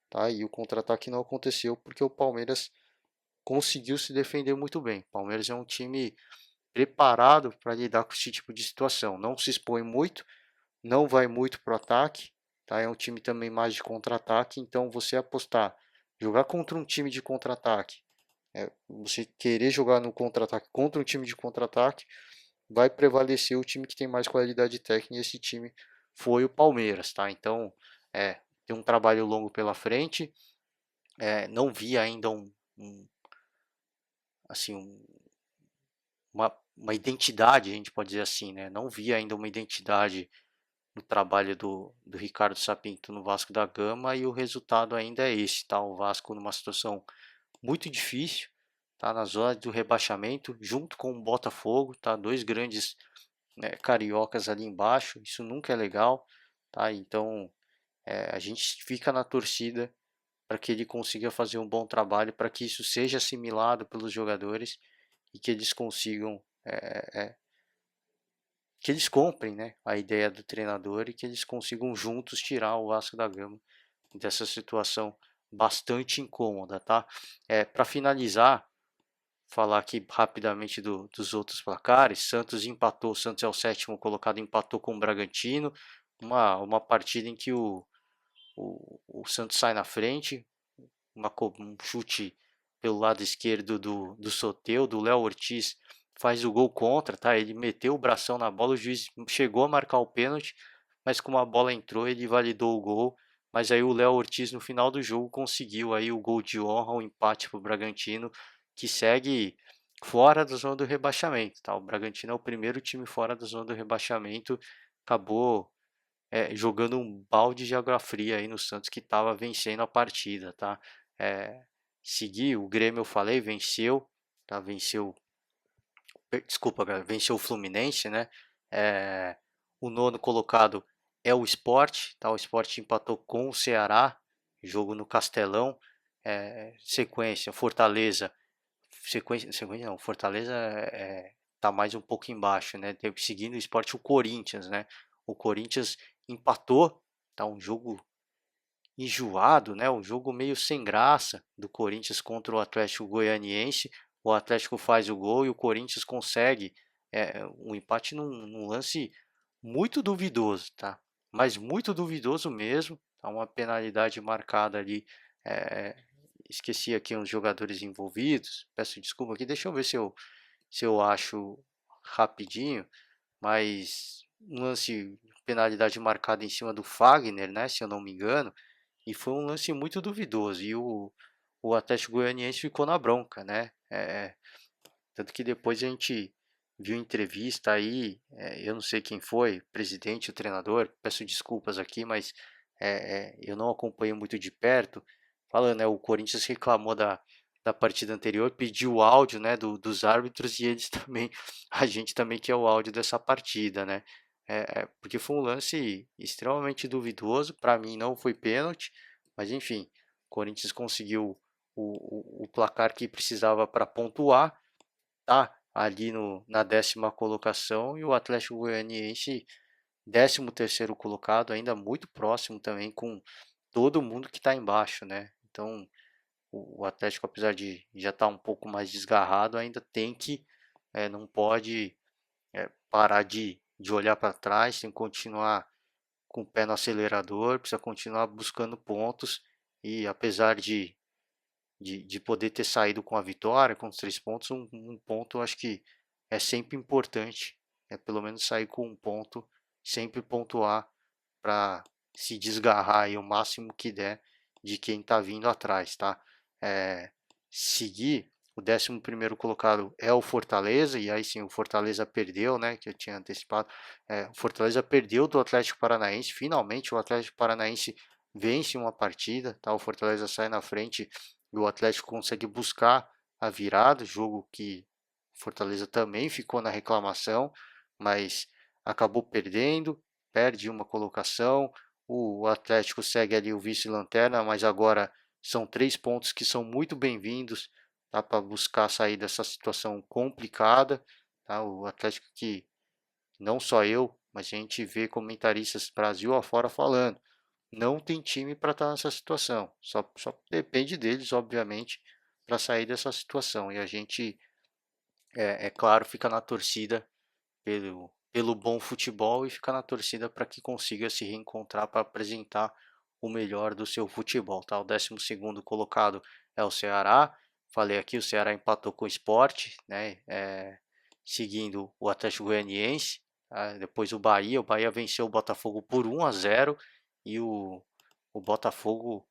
tá? E o contra-ataque não aconteceu porque o Palmeiras conseguiu se defender muito bem. O Palmeiras é um time preparado para lidar com esse tipo de situação. Não se expõe muito, não vai muito para o ataque, tá? É um time também mais de contra-ataque, então você apostar, jogar contra um time de contra-ataque, você querer jogar no contra-ataque contra um time de contra-ataque, vai prevalecer o time que tem mais qualidade técnica, e esse time foi o Palmeiras, tá? Então, tem um trabalho longo pela frente, não vi ainda assim, uma identidade, a gente pode dizer assim, né? Não vi ainda uma identidade no trabalho do Ricardo Sapinto no Vasco da Gama e o resultado ainda é esse, tá? O Vasco numa situação muito difícil, tá? Na zona do rebaixamento, junto com o Botafogo, tá? Dois grandes, né, cariocas ali embaixo, isso nunca é legal, tá? Então a gente fica na torcida para que ele consiga fazer um bom trabalho, para que isso seja assimilado pelos jogadores e que eles consigam que eles comprem, né, a ideia do treinador e que eles consigam juntos tirar o Vasco da Gama dessa situação bastante incômoda, tá? Para finalizar, falar aqui rapidamente dos outros placares. Santos empatou, Santos é o sétimo colocado, empatou com o Bragantino, uma partida em que o Santos sai na frente, um chute pelo lado esquerdo do Soteldo, do Léo Ortiz faz o gol contra, tá? Ele meteu o bração na bola, o juiz chegou a marcar o pênalti, mas como a bola entrou, ele validou o gol mas aí o Léo Ortiz no final do jogo conseguiu aí o gol de honra, o empate para o Bragantino, que segue fora da zona do rebaixamento, tá? O Bragantino é o primeiro time fora da zona do rebaixamento, acabou jogando um balde de água fria aí no Santos, que estava vencendo a partida, tá? É, seguiu, o Grêmio eu falei, venceu, tá? Desculpa, cara, venceu o Fluminense, né? É, o nono colocado é o Sport, tá? O Sport empatou com o Ceará, jogo no Castelão. Sequência, Fortaleza, sequência não, Fortaleza tá mais um pouco embaixo, né? Seguindo o Sport, o Corinthians, né? O Corinthians empatou, tá? Um jogo enjoado, né? Um jogo meio sem graça do Corinthians contra o Atlético Goianiense. O Atlético faz o gol e o Corinthians consegue um empate num lance muito duvidoso, tá? Mas muito duvidoso mesmo. Tá uma penalidade marcada ali. é, Esqueci aqui uns jogadores envolvidos. Peço desculpa aqui. Deixa eu ver se eu acho rapidinho. Mas um lance, penalidade marcada em cima do Fagner, né? Se eu não me engano. E foi um lance muito duvidoso. E o Atlético Goianiense ficou na bronca, né? Tanto que depois a gente viu entrevista aí, eu não sei quem foi, presidente, o treinador, peço desculpas aqui, mas eu não acompanho muito de perto. Falando, né, o Corinthians reclamou da partida anterior, pediu o áudio, né, dos árbitros e eles também, a gente também quer o áudio dessa partida, né? Porque foi um lance extremamente duvidoso, para mim não foi pênalti, mas enfim, o Corinthians conseguiu o placar que precisava para pontuar, tá ali na 10ª colocação, e o Atlético Goianiense 13º colocado, ainda muito próximo também com todo mundo que está embaixo, né? Então o Atlético, apesar de já estar um pouco mais desgarrado, ainda tem que, não pode parar de olhar para trás, tem que continuar com o pé no acelerador, precisa continuar buscando pontos, e apesar de poder ter saído com a vitória, com os 3 pontos, um ponto eu acho que é sempre importante, pelo menos sair com um ponto, sempre pontuar para se desgarrar aí o máximo que der de quem está vindo atrás, tá? É, Seguir, o 11º colocado é o Fortaleza, e aí sim o Fortaleza perdeu, né, que eu tinha antecipado, o Fortaleza perdeu do Atlético Paranaense, finalmente o Atlético Paranaense vence uma partida, tá? O Fortaleza sai na frente e o Atlético consegue buscar a virada, jogo que Fortaleza também ficou na reclamação, mas acabou perdendo, perde uma colocação. O Atlético segue ali o vice-lanterna, mas agora são 3 pontos que são muito bem-vindos, tá, para buscar sair dessa situação complicada. Tá? O Atlético que não só eu, mas a gente vê comentaristas Brasil afora falando, não tem time para estar nessa situação. Só depende deles, obviamente, para sair dessa situação. E a gente, claro, fica na torcida pelo bom futebol e fica na torcida para que consiga se reencontrar para apresentar o melhor do seu futebol. Tá? O 12º colocado é o Ceará. Falei aqui, o Ceará empatou com o Sport, né? Seguindo o Atlético Goianiense. Tá? Depois o Bahia venceu o Botafogo por 1-0 e o Botafogo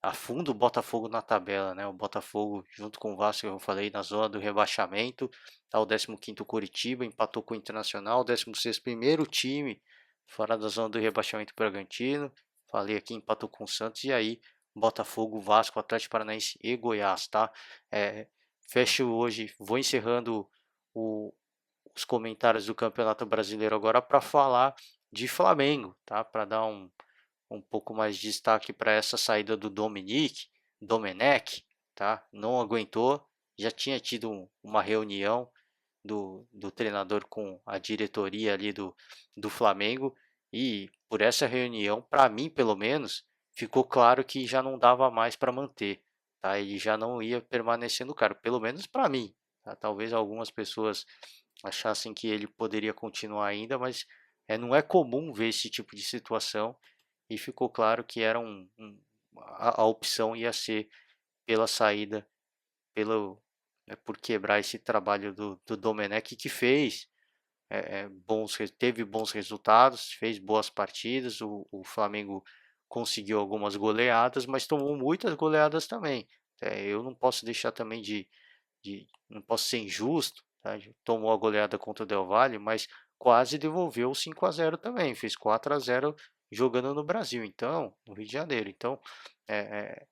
afunda o Botafogo na tabela, né? O Botafogo, junto com o Vasco, eu falei, na zona do rebaixamento. Tá o 15º Curitiba, empatou com o Internacional. O 16º primeiro time fora da zona do rebaixamento, Bragantino. Falei aqui, empatou com o Santos. E aí, Botafogo, Vasco, Atlético Paranaense e Goiás, tá? Fecho hoje, vou encerrando o, os comentários do Campeonato Brasileiro agora para falar de Flamengo, tá? Para dar um pouco mais de destaque para essa saída do Domenech, tá? Não aguentou, já tinha tido uma reunião do treinador com a diretoria ali do Flamengo, e por essa reunião, para mim pelo menos, ficou claro que já não dava mais para manter, tá? Ele já não ia permanecer no cargo, pelo menos para mim, tá? Talvez algumas pessoas achassem que ele poderia continuar ainda, mas não é comum ver esse tipo de situação, e ficou claro que era a opção ia ser pela saída, por quebrar esse trabalho do Domenech, que fez teve bons resultados, fez boas partidas, o Flamengo conseguiu algumas goleadas, mas tomou muitas goleadas também. Eu não posso deixar também não posso ser injusto, tá? Tomou a goleada contra o Del Valle, mas quase devolveu o 5-0 também, fez 4-0 jogando no Brasil, então, no Rio de Janeiro. Então, é, é,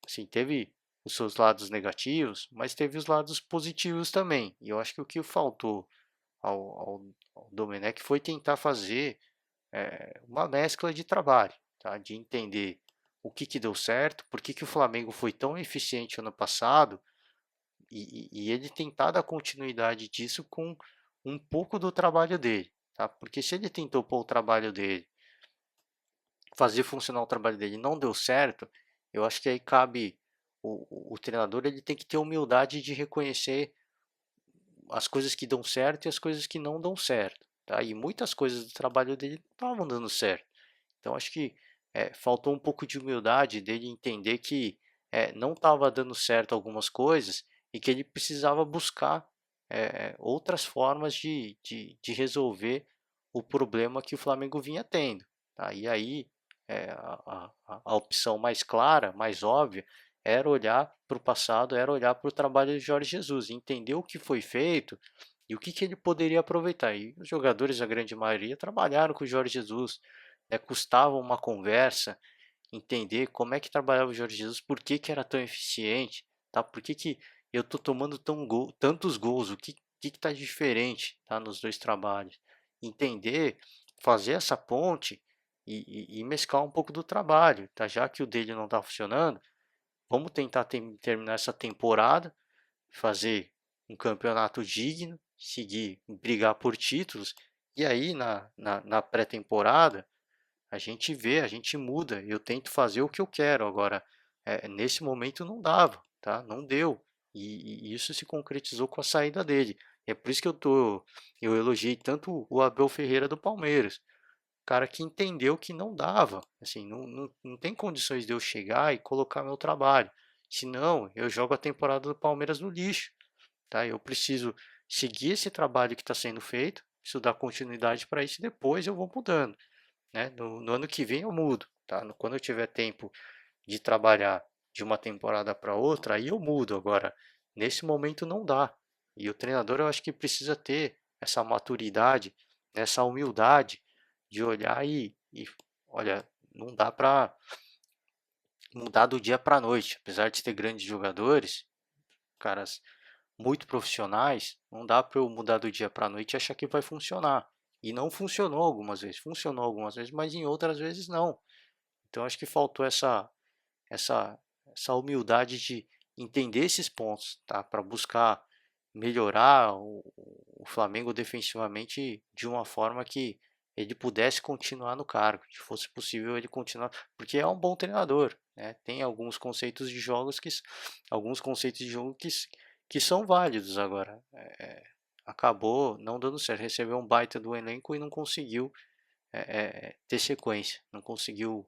assim, teve os seus lados negativos, mas teve os lados positivos também. E eu acho que o que faltou ao Domenech foi tentar fazer uma mescla de trabalho, tá? De entender o que deu certo, por que o Flamengo foi tão eficiente ano passado e ele tentar dar continuidade disso com um pouco do trabalho dele, tá? Porque se ele tentou pôr o trabalho dele, fazer funcionar o trabalho dele e não deu certo, eu acho que aí cabe o treinador, ele tem que ter humildade de reconhecer as coisas que dão certo e as coisas que não dão certo, tá? E muitas coisas do trabalho dele não estavam dando certo. Então acho que faltou um pouco de humildade dele entender que não estava dando certo algumas coisas e que ele precisava buscar outras formas de resolver o problema que o Flamengo vinha tendo. Tá? E aí a opção mais clara, mais óbvia, era olhar para o passado, era olhar para o trabalho de Jorge Jesus, entender o que foi feito e o que ele poderia aproveitar. E os jogadores, a grande maioria, trabalharam com o Jorge Jesus, custava uma conversa, entender como é que trabalhava o Jorge Jesus, por que era tão eficiente, tá? Por que eu estou tomando tantos gols, o que está diferente, tá? Nos dois trabalhos. Entender, fazer essa ponte e mesclar um pouco do trabalho, tá? Já que o dele não está funcionando, vamos tentar terminar essa temporada, fazer um campeonato digno, seguir, brigar por títulos, e aí na pré-temporada a gente vê, a gente muda, eu tento fazer o que eu quero. Agora, nesse momento não dava, tá? Não deu. E isso se concretizou com a saída dele. É por isso que eu elogiei tanto o Abel Ferreira do Palmeiras. Cara que entendeu que não dava. Assim, não tem condições de eu chegar e colocar meu trabalho. Senão, eu jogo a temporada do Palmeiras no lixo, tá? Eu preciso seguir esse trabalho que está sendo feito, preciso dar continuidade para isso e depois eu vou mudando, né? No ano que vem eu mudo, tá? Quando eu tiver tempo de trabalhar de uma temporada para outra, aí eu mudo. Agora, nesse momento não dá. E o treinador eu acho que precisa ter essa maturidade, essa humildade de olhar olha, não dá para mudar do dia para a noite. Apesar de ter grandes jogadores, caras muito profissionais, não dá para eu mudar do dia para a noite e achar que vai funcionar. E não funcionou algumas vezes, mas em outras vezes não. Então acho que faltou essa, essa humildade de entender esses pontos, tá? Para buscar melhorar o Flamengo defensivamente de uma forma que ele pudesse continuar no cargo, que fosse possível ele continuar, porque é um bom treinador, né? Tem alguns conceitos de jogo que são válidos. Agora. Acabou não dando certo, recebeu um baita do elenco e não conseguiu ter sequência, não conseguiu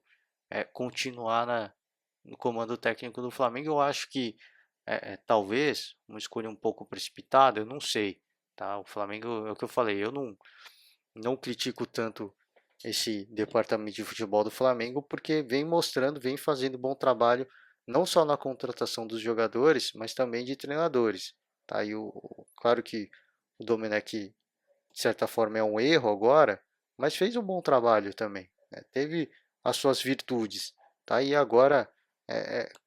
continuar no comando técnico do Flamengo. Eu acho que talvez uma escolha um pouco precipitada, eu não sei, tá? O Flamengo, é o que eu falei, eu não critico tanto esse departamento de futebol do Flamengo, porque vem mostrando, vem fazendo bom trabalho, não só na contratação dos jogadores, mas também de treinadores, tá? Claro que o Domenech, de certa forma, é um erro agora, mas fez um bom trabalho também, né? Teve as suas virtudes, tá? E agora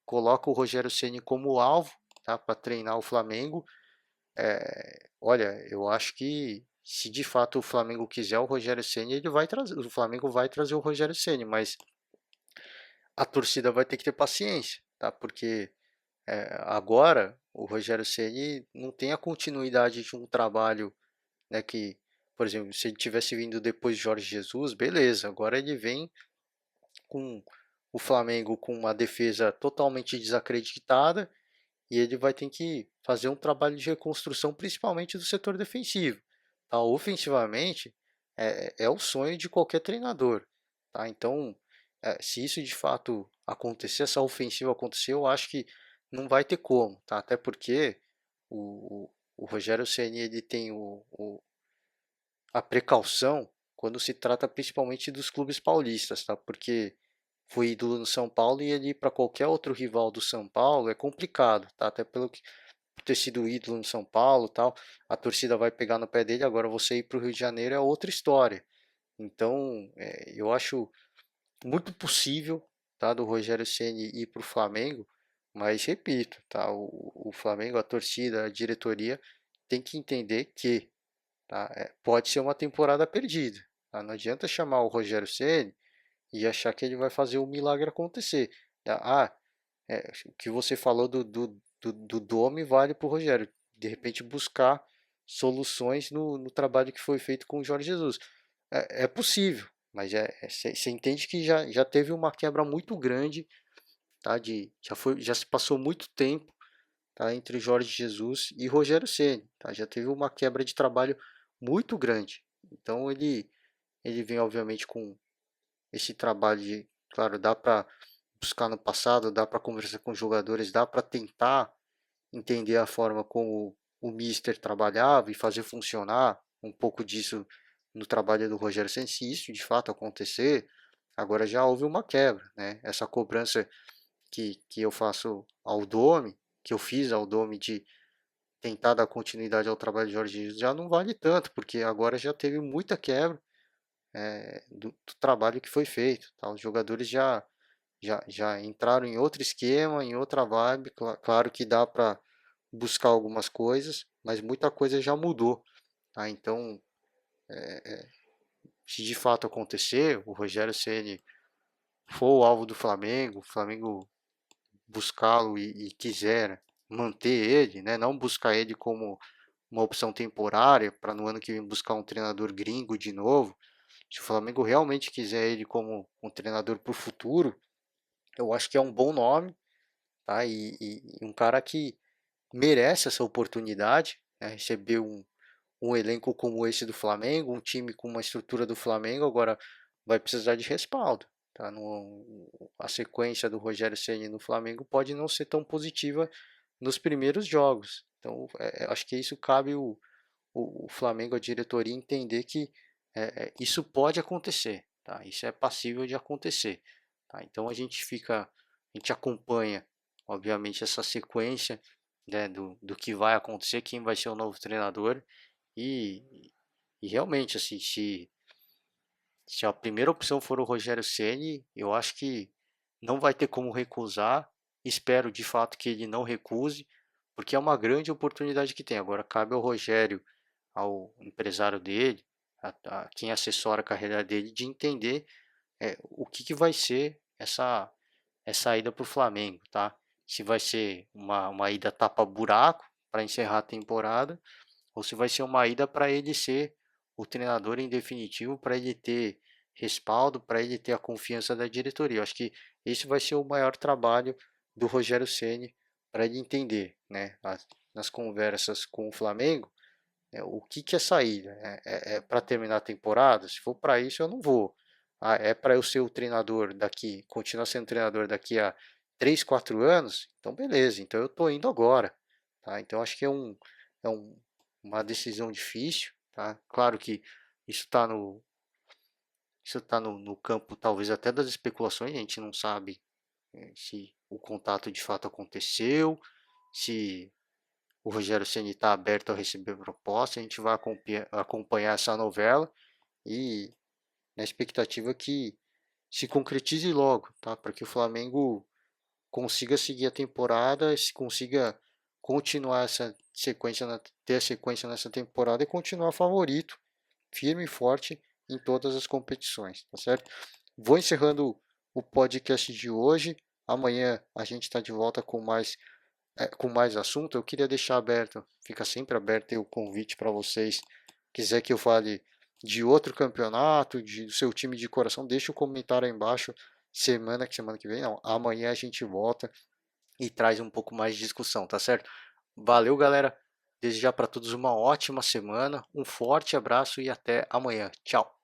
coloca o Rogério Ceni como alvo, tá? Para treinar o Flamengo. Olha, eu acho que se de fato o Flamengo quiser o Rogério Ceni, ele vai trazer, o Flamengo vai trazer o Rogério Ceni, mas a torcida vai ter que ter paciência, tá? Porque agora o Rogério Ceni não tem a continuidade de um trabalho, né, que, por exemplo, se ele tivesse vindo depois de Jorge Jesus, beleza, agora ele vem com o Flamengo com uma defesa totalmente desacreditada e ele vai ter que fazer um trabalho de reconstrução, principalmente do setor defensivo. Tá? Ofensivamente, é o sonho de qualquer treinador. Tá? Então, se isso de fato acontecer, essa ofensiva acontecer, eu acho que não vai ter como. Tá? Até porque o Rogério Ceni ele tem a precaução quando se trata principalmente dos clubes paulistas, tá? Porque foi ídolo no São Paulo e ele ir para qualquer outro rival do São Paulo é complicado, tá? Até pelo que por ter sido ídolo no São Paulo, tal, a torcida vai pegar no pé dele. Agora você ir para o Rio de Janeiro é outra história. Então, eu acho muito possível, tá, do Rogério Ceni ir para o Flamengo, mas repito, tá, o Flamengo, a torcida, a diretoria tem que entender que, tá, pode ser uma temporada perdida. Tá? Não adianta chamar o Rogério Ceni e achar que ele vai fazer o milagre acontecer. Tá? O que você falou do Domi vale para o Rogério. De repente buscar soluções no trabalho que foi feito com o Jorge Jesus. É possível, mas você entende que já teve uma quebra muito grande, tá? Já se passou muito tempo, tá? Entre Jorge Jesus e Rogério Ceni, tá? Já teve uma quebra de trabalho muito grande. Então ele vem obviamente com esse trabalho de, claro, dá para buscar no passado, dá para conversar com os jogadores, dá para tentar entender a forma como o Mister trabalhava e fazer funcionar um pouco disso no trabalho do Rogério Ceni. Se isso de fato acontecer, agora já houve uma quebra, né? Essa cobrança que eu faço ao Domi, que eu fiz ao Domi de tentar dar continuidade ao trabalho de Jorge Jesus, já não vale tanto, porque agora já teve muita quebra do trabalho que foi feito. Tá? Os jogadores já entraram em outro esquema, em outra vibe. Claro que dá para buscar algumas coisas, mas muita coisa já mudou. Tá? Então, se de fato acontecer, o Rogério Ceni for o alvo do Flamengo, o Flamengo buscá-lo e quiser manter ele, né? Não buscar ele como uma opção temporária para no ano que vem buscar um treinador gringo de novo. Se o Flamengo realmente quiser ele como um treinador para o futuro, eu acho que é um bom nome, tá? E um cara que merece essa oportunidade, né? Receber um elenco como esse do Flamengo, um time com uma estrutura do Flamengo. Agora vai precisar de respaldo. Tá? A sequência do Rogério Ceni no Flamengo pode não ser tão positiva nos primeiros jogos. Então, acho que isso cabe o Flamengo, a diretoria, entender que isso pode acontecer. Tá? Isso é passível de acontecer. Tá? Então a gente acompanha, obviamente, essa sequência, né, do que vai acontecer, quem vai ser o novo treinador e realmente, assim, se a primeira opção for o Rogério Ceni, eu acho que não vai ter como recusar. Espero de fato que ele não recuse, porque é uma grande oportunidade que tem. Agora cabe ao Rogério, ao empresário dele, a quem assessora a carreira dele, de entender o que vai ser essa ida para o Flamengo, tá? Se vai ser uma ida tapa-buraco para encerrar a temporada, ou se vai ser uma ida para ele ser o treinador em definitivo, para ele ter respaldo, para ele ter a confiança da diretoria. Eu acho que esse vai ser o maior trabalho do Rogério Ceni para ele entender, né, nas conversas com o Flamengo, o que é saída. É para terminar a temporada? Se for para isso, eu não vou. É para eu ser o treinador daqui, continuar sendo treinador daqui a 3, 4 anos? Então, beleza. Então, eu estou indo agora. Tá? Então, acho que é uma decisão difícil. Tá? Claro que isso está no campo, talvez até das especulações. A gente não sabe se o contato de fato aconteceu, se o Rogério Ceni está aberto a receber proposta. A gente vai acompanhar essa novela e na expectativa que se concretize logo, tá? Para que o Flamengo consiga seguir a temporada, se consiga continuar essa sequência, ter a sequência nessa temporada e continuar favorito, firme e forte em todas as competições, tá certo? Vou encerrando o podcast de hoje. Amanhã a gente está de volta com mais assunto. Eu queria deixar aberto, fica sempre aberto o convite para vocês. Quiser que eu fale de outro campeonato, do seu time de coração, deixa o comentário aí embaixo. Semana que vem, não. Amanhã a gente volta e traz um pouco mais de discussão, tá certo? Valeu, galera. Desejar para todos uma ótima semana, um forte abraço e até amanhã. Tchau.